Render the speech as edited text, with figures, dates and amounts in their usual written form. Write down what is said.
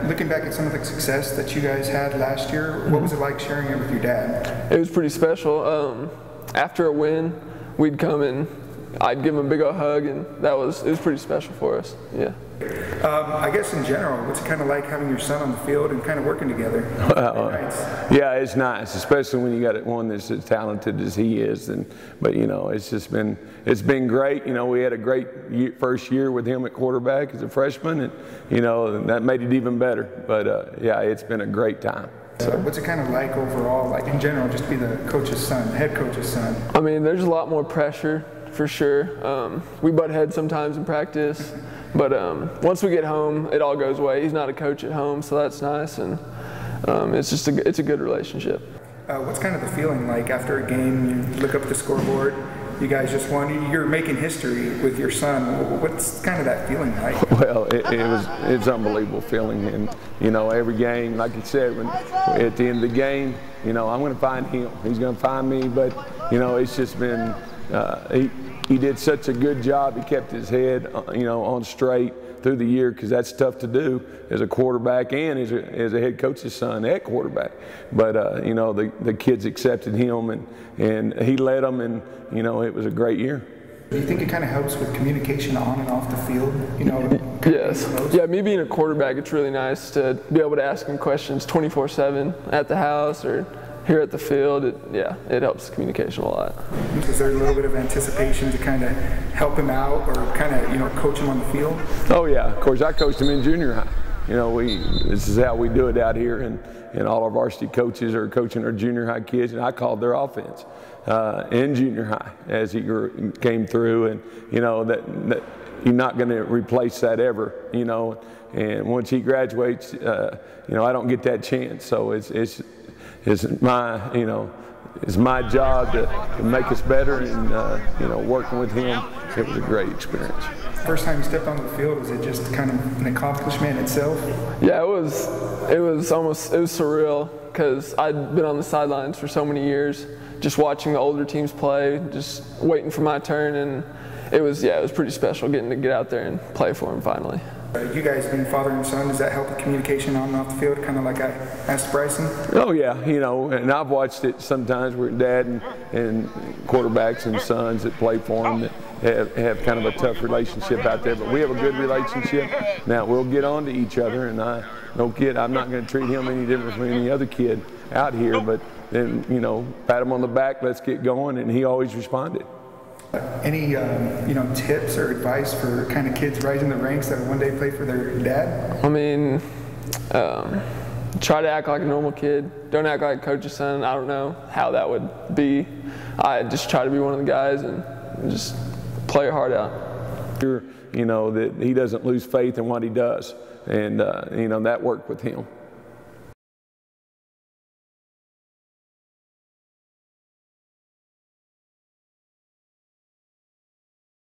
Looking back at some of the success that you guys had last year, what was it like sharing it with your dad? It was pretty special. After a win, we'd come and I'd give him a big old hug, and it was pretty special for us. Yeah. I guess in general, what's it kind of like having your son on the field and kind of working together? Yeah, it's nice, especially when you got one that's as talented as he is. But you know, it's been great. You know, we had a great first year with him at quarterback as a freshman, and you know that made it even better. But yeah, it's been a great time. So what's it kind of like overall, like in general, just to be the coach's son, head coach's son? I mean, there's a lot more pressure for sure. We butt heads sometimes in practice. But once we get home, it all goes away. He's not a coach at home, so that's nice, and it's a good relationship. What's kind of the feeling like after a game? You look up at the scoreboard, you guys just won. You're making history with your son. What's kind of that feeling like? Well, it's an unbelievable feeling, and you know, every game, like you said, at the end of the game, you know, I'm going to find him. He's going to find me, but you know, it's just been. He did such a good job. He kept his head, you know, on straight through the year, because that's tough to do as a quarterback and as a head coach's son at quarterback. But you know, the kids accepted him, and he led them, and you know, it was a great year. Do you think it kind of helps with communication on and off the field? You know. Yes. Yeah. Me being a quarterback, it's really nice to be able to ask him questions 24/7 at the house or here at the field. It helps communication a lot. Is there a little bit of anticipation to kind of help him out or kind of, you know, coach him on the field? Oh yeah, of course. I coached him in junior high. You know, this is how we do it out here, and all our varsity coaches are coaching our junior high kids, and I called their offense in junior high as he came through, and you know that you're not going to replace that ever. You know, and once he graduates, you know, I don't get that chance, so it's my job to make us better, and you know, working with him, it was a great experience. First time you stepped on the field, was it just kind of an accomplishment itself? Yeah, it was surreal, because I'd been on the sidelines for so many years, just watching the older teams play, just waiting for my turn, and it was pretty special getting to get out there and play for him finally. You guys being father and son, does that help the communication on and off the field, kind of like I asked Bryson? Oh yeah, you know, and I've watched it sometimes where dad and quarterbacks and sons that play for him that have kind of a tough relationship out there, but we have a good relationship. Now we'll get on to each other, and I'm not going to treat him any different from any other kid out here, but then, you know, pat him on the back, let's get going, and he always responded. Any you know, tips or advice for kind of kids rising the ranks that one day play for their dad? I mean, try to act like a normal kid. Don't act like a coach's son. I don't know how that would be. I just try to be one of the guys and just play your heart out. You know, that he doesn't lose faith in what he does, and you know, that worked with him.